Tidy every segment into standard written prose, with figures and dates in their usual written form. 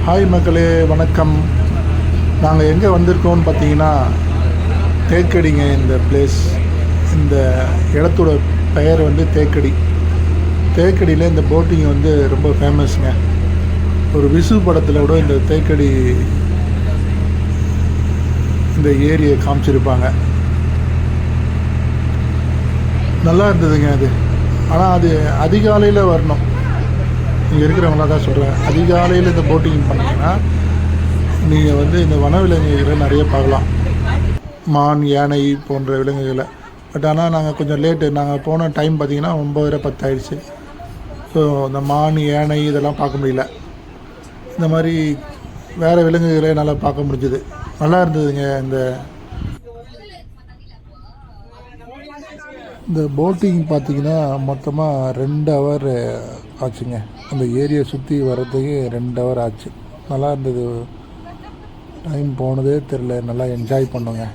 Hi மக்களே, வணக்கம். நாங்கள் எங்கே வந்திருக்கோம்னு பார்த்தீங்கன்னா தேக்கடிங்க. இந்த பிளேஸ், இந்த இடத்தோட பெயர் வந்து தேக்கடி. தேக்கடியில் இந்த போட்டிங் வந்து ரொம்ப ஃபேமஸ்ங்க. ஒரு விசு படத்தில் கூட இந்த தேக்கடி இந்த ஏரியை காமிச்சிருப்பாங்க. நல்லா இருந்ததுங்க அது. ஆனால் அது அதிகாலையில் வரணும். இங்கே இருக்கிறவங்கள தான் சொல்கிறேன், அதிகாலையில் இந்த போட்டிங் பண்ணிங்கன்னா நீங்கள் வந்து இந்த வனவிலங்குகளை நிறைய பார்க்கலாம். மான், யானை போன்ற விலங்குகளை. பட் ஆனால் நாங்கள் கொஞ்சம் லேட்டு. நாங்கள் போன டைம் பார்த்திங்கன்னா 9:10 ஆயிடுச்சு. ஸோ இந்த மான், யானை இதெல்லாம் பார்க்க முடியல. இந்த மாதிரி வேறு விலங்குகளை நல்லா பார்க்க முடிஞ்சுது. நல்லா இருந்ததுங்க. இந்த போட்டிங் பார்த்திங்கன்னா மொத்தமாக 2 ஹவர் ஆச்சுங்க. அந்த ஏரியை சுற்றி வர்றதுக்கு 2 ஹவர் ஆச்சு. நல்லா இருந்தது. டைம் போனதே தெரில. நல்லா என்ஜாய் பண்ணோங்க.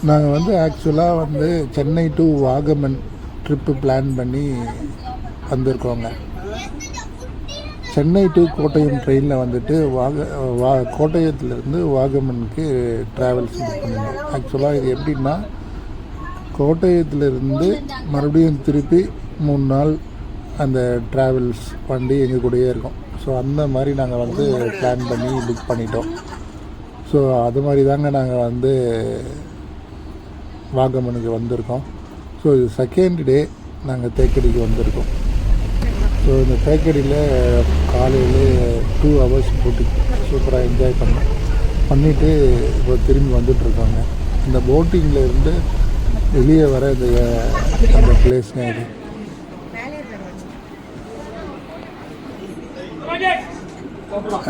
நாங்கள் வந்து ஆக்சுவலாக வந்து Chennai to Vagamon trip plan பண்ணி வந்திருக்கோங்க. சென்னை டு கோட்டயம் ட்ரெயினில் வந்துட்டு கோட்டயத்துலேருந்து வாகமனுக்கு ட்ராவல்ஸ் புக் பண்ணுங்க. ஆக்சுவலாக இது எப்படின்னா, கோட்டயத்துலேருந்து மறுபடியும் திருப்பி 3 நாள் அந்த ட்ராவல்ஸ் வண்டி எங்கள் கூடயே இருக்கும். ஸோ அந்த மாதிரி நாங்கள் வந்து பிளான் பண்ணி புக் பண்ணிட்டோம். ஸோ அது மாதிரி தாங்க நாங்கள் வந்து வாகமனுக்கு வந்திருக்கோம். ஸோ இது செகண்ட் டே நாங்கள் தேக்கடிக்கு வந்திருக்கோம். ஸோ இந்த தேக்கடியில் காலையில் 2 ஹவர்ஸ் போட்டிங் சூப்பராக என்ஜாய் பண்ணிவிட்டு இப்போ திரும்பி வந்துட்டுருக்கோங்க. இந்த போட்டிங்கில் இருந்து வெளியே வர அந்த பிளேஸ்ங்க இது.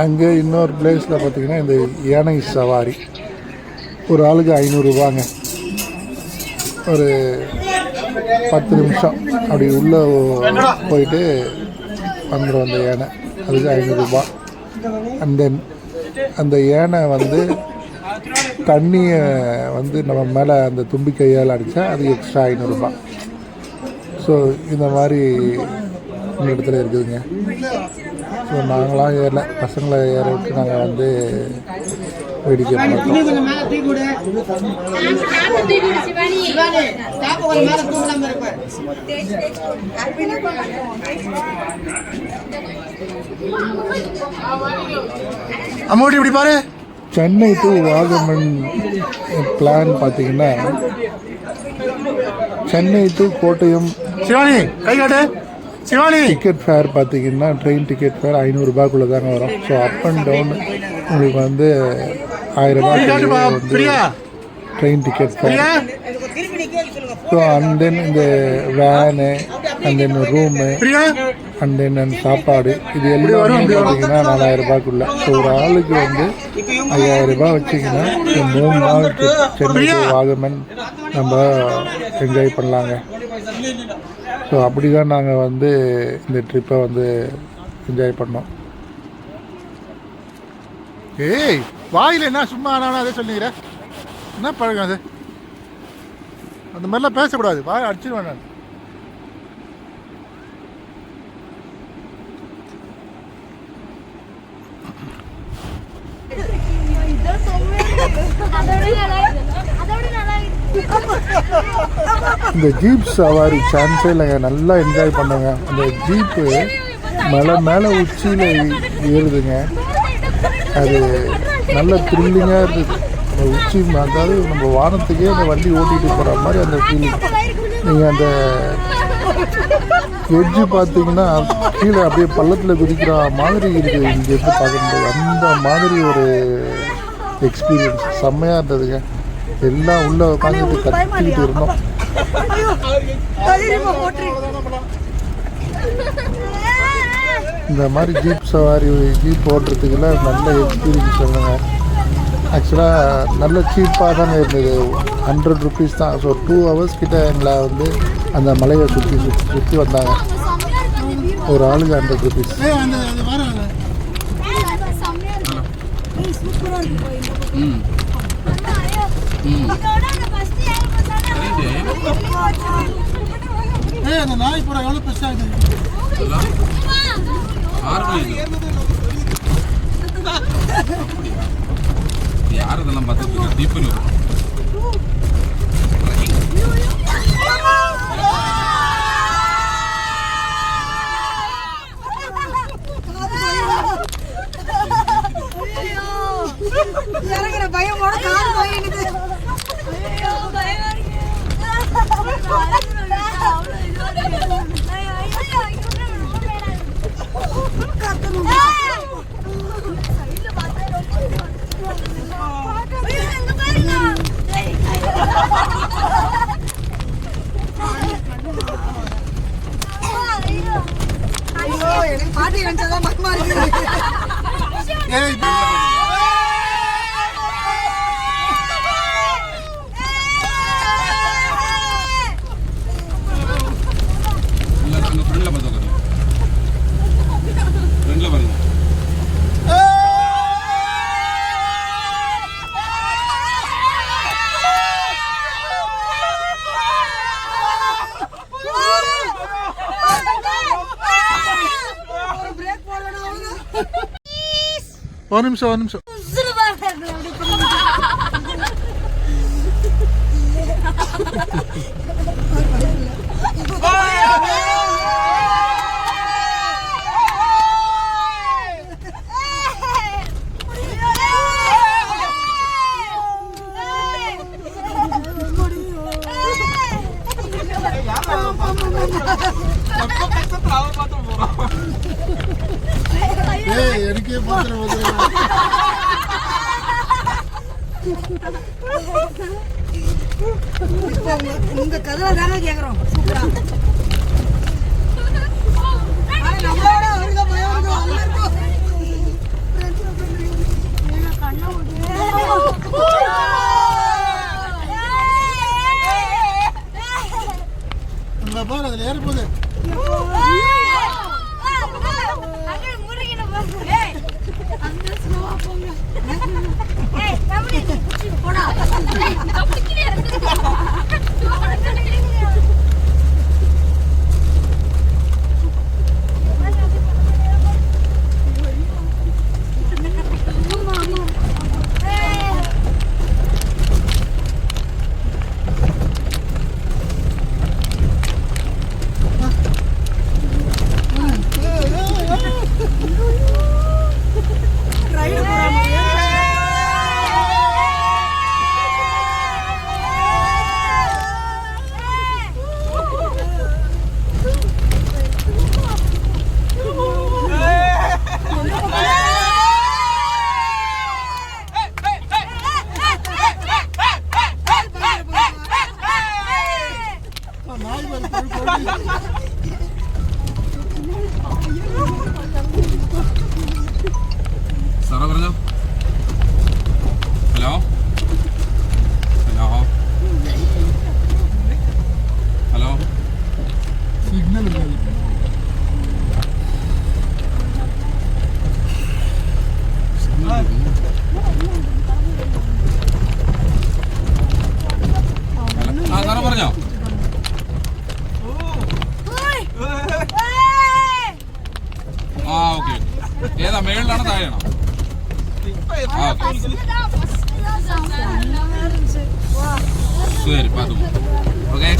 அங்கே இன்னொரு பிளேஸில் பார்த்திங்கன்னா இந்த யானை சவாரி ஒரு ஆளுக்கு 500 ரூபாங்க. ஒரு 10 நிமிஷம் அப்படி உள்ளே போயிட்டு வந்துடும் அந்த யானை. அதுக்கு 500 ரூபா. அந்த யானை வந்து தண்ணியை வந்து நம்ம மேலே அந்த தும்பிக்கையால் அடித்தா அது எக்ஸ்ட்ரா 500 ரூபா. ஸோ இந்த மாதிரி இந்த இடத்துல இருக்குதுங்க. ஸோ நாங்களாம் ஏறல, பசங்களை ஏற விட்டு நாங்கள் வந்து வேடிக்கை பார்த்தோம். அம்மாடி இப்படி பாரு. சென்னை டு வாகமன் பிளான் பார்த்தீங்கன்னா, Chennai to Kottayam ticket fair பார்த்தீங்கன்னா, ட்ரெயின் டிக்கெட் ஃபேர் 500 ரூபாய்க்குள்ளே தாங்க வரும். ஸோ அப் அண்ட் டவுன் உங்களுக்கு வந்து 1000 ரூபாய்க்கு வந்து train ticket fare. So and then இந்த van, and then room, and then சாப்பாடு, இது எல்லாமே பார்த்தீங்கன்னா 4000 ரூபாய்க்குள்ளே. ஸோ ஒரு ஆளுக்கு வந்து 5000 ரூபாய் வச்சிங்கன்னா 3 நாள் சென்னை டு வாகமன் நம்ம என்ஜாய் பண்ணலாங்க. ஸோ அப்படி தான் நாங்கள் வந்து இந்த ட்ரிப்பை வந்து என்ஜாய் பண்ணோம். ஏய், வாயில் என்ன சும்மா ஆனாலும் அதே சொல்லிக்கிறேன். என்ன பழக்கம் அது? அந்த மாதிரிலாம் பேசக்கூடாது. வாய் அடிச்சிடுவேன் நான். இந்த ஜீப் சவாரி சான்ஸே இல்லைங்க. நல்லா என்ஜாய் பண்ணுங்க. அந்த ஜீப்பு மேலே உச்சியில் ஏறுதுங்க. அது நல்ல த்ரில்லிங்காக இருக்குது. அந்த உச்சி, அதாவது நம்ம வானத்துக்கே அந்த வண்டி ஓட்டிகிட்டு போகிற மாதிரி அந்த ஃபீலிங். நீங்கள் அந்த எட்ஜு பார்த்தீங்கன்னா கீழே அப்படியே பள்ளத்தில் குதிக்கிற மாதிரி இருக்குது இங்கேருந்து பார்க்கும்போது. அந்த மாதிரி ஒரு எக்ஸ்பீரியன்ஸ் செம்மையாக இருந்ததுங்க. எல்லாம் உள்ளே உட்காந்துட்டு கத்திக்கிட்டு இருந்தோம். இந்த மாதிரி ஜீப் சவாரி ஜீப் ஓட்டுறதுக்குலாம் நல்ல எக்ஸ்பீரியன்ஸ் சொல்லுங்க. ஆக்சுவலாக நல்ல சீப்பாக தானே இருந்தது, 100 rupees தான். ஸோ 2 hours கிட்ட எங்களை வந்து அந்த மலையை சுற்றி வந்தாங்க. ஒரு ஆளுக்கு 100 rupees. அந்த நாய் பூரா எவ்வளோ பெருசாக யார் இதெல்லாம் பார்த்துட்டு தீப்பனு இறங்குற பயமோட கால் போயிடுது. பாட்டி நினைச்சதான் பக்கமா இருக்கு. ஒரு நிமிஷம் எனக்கே உங்க கதை தானே கேக்குறோம். சூப்பரா நம்மளோட அவருக்கு பயம் பாரு, அதுல ஏற போகுது. സാറാ പറഞ്ഞോ. ഹലോ ഹലോ ഹലോ സിഗ്നൽ സാറാ പറഞ്ഞോ. ആ ഓക്കെ. ഏതാ മേളിലാണോ താഴെയാണോ? ശരി പാത്തു ഓക്കെ.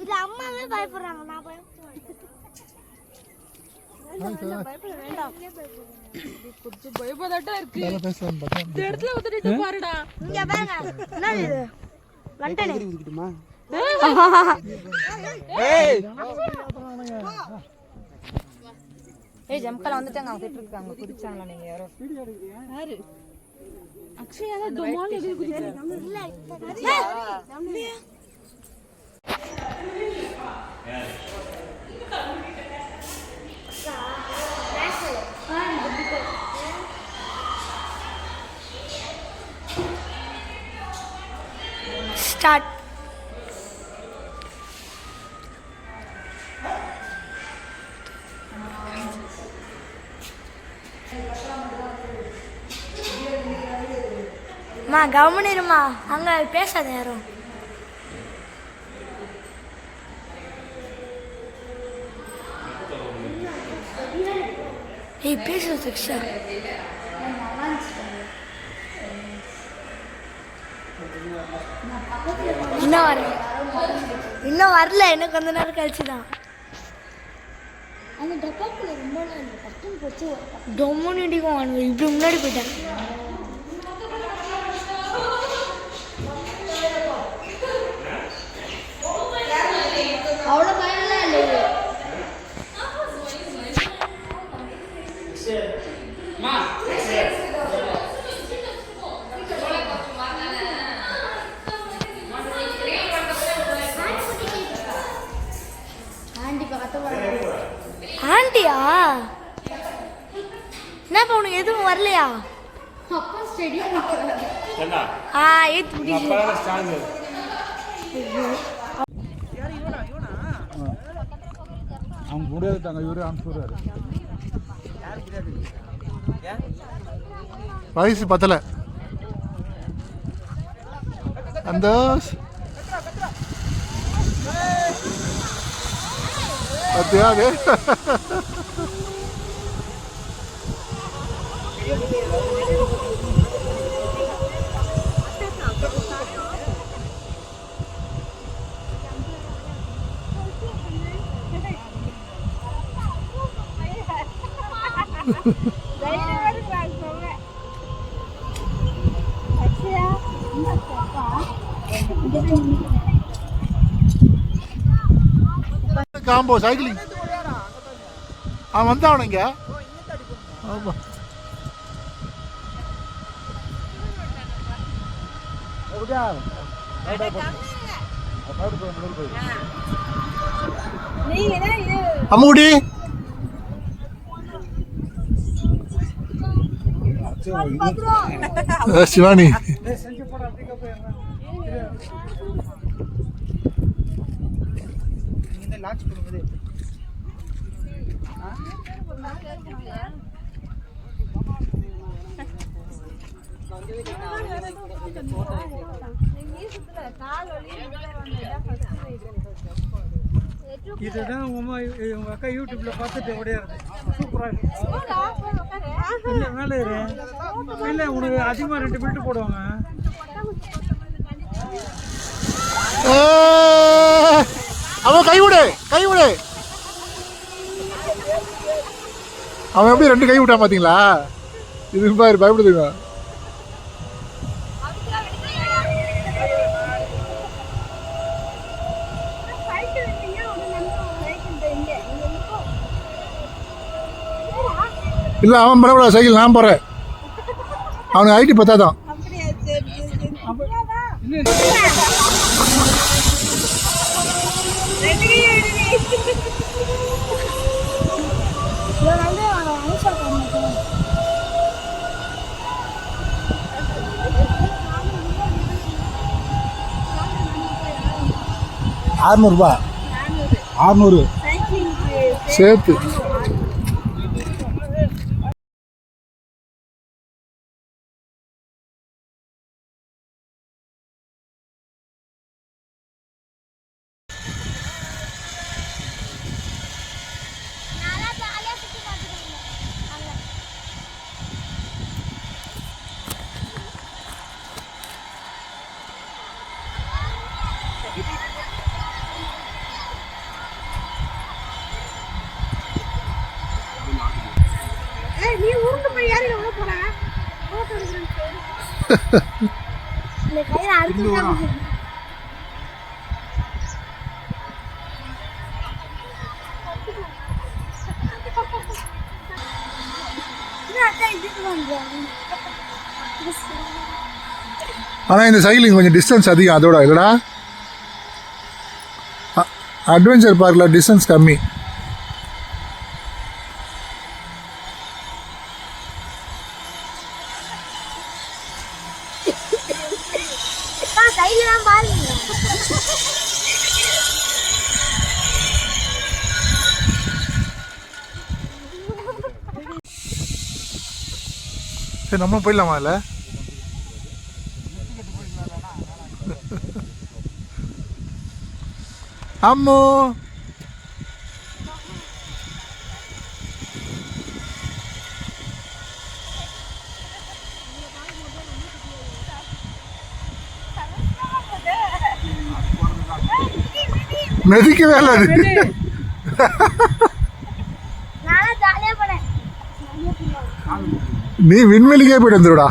இது அம்மாவே பயப்படுறாங்க நான் பயப்படாட்டா இருக்கு இந்த இடத்துல வந்துட்டு பாருடா இங்க பாருங்க என்ன இது லண்டனே ஊதிக்கிட்டுமா ஏய் ஏய் ஜம்கல வந்துட்டாங்க அவங்க கிட்ட இருக்காங்க குதிச்சாங்களா நீங்க யாரோ வீடியோ எடுக்கறியா யாரு அக்ஷயா தான் டொமால் எது குதிச்சாங்க இல்ல Start. மா கவனிருமா அங்க பேசாத யாரும் ஏய் பேசு சக்ஷா இன்னும் வரல இன்னும் கொஞ்ச நேரம் கழிச்சு தான் அந்த டப்பாக்குள்ள ரொம்ப கஷ்டம் போச்சு டொம்முன்னு இடிக்கும் இப்படி முன்னாடி போயிட்டேன் அவ்வளோ பயம்லாம் இல்லை ஆண்டியா என்னப்பா உனக்கு எதுவும் வரலையா அப்பா ஸ்டேடியம் ஏத்து முடியுது அவங்க முடியாதுட்டாங்க இவரே அனுப்பிடுறாரு வயசு பத்தல அந்த அது காம்போ சைக்கிளிங் அவன் வந்தான் இங்க ஆமா அம்முடி சிவானி இதுதான் உங்க அக்கா யூடியூப்ல பார்த்துட்டு ஓடியாருது சூப்பரா இருக்கு இல்ல மேல இரு இல்ல உனக்கு அதிகமா 2 பில்ட் போடுவாங்க அவன் கை விடு அவன் எப்படி 2 கை விட்டான் பாத்தீங்களா இது பாரு பயப்படுதுங்க இல்ல அவன் பரவாயில்ல சைக்கிள் நான் போறேன் அவனுக்கு ஐடி பத்தாதான் 600 600 சேர்த்து. நீ ஊருக்கு போய் யாரு எவ்வளவு போற போட்டோ எடுக்கிறேன் இந்த கையில அறுத்து ஆனால் இந்த சைக்கிளிங் கொஞ்சம் டிஸ்டன்ஸ் அதிகம் அதோட இல்லைடா. அட்வென்ச்சர் பார்க்கில் டிஸ்டன்ஸ் கம்மி. கையிலாம் பாருங்க. சரி நம்மளும் போயிடலாமா இல்லை? அம்மு மெதிக்கவே இல்லை அது. நீ விண்வெளிக்கே போயிட்டு வந்துடுடா.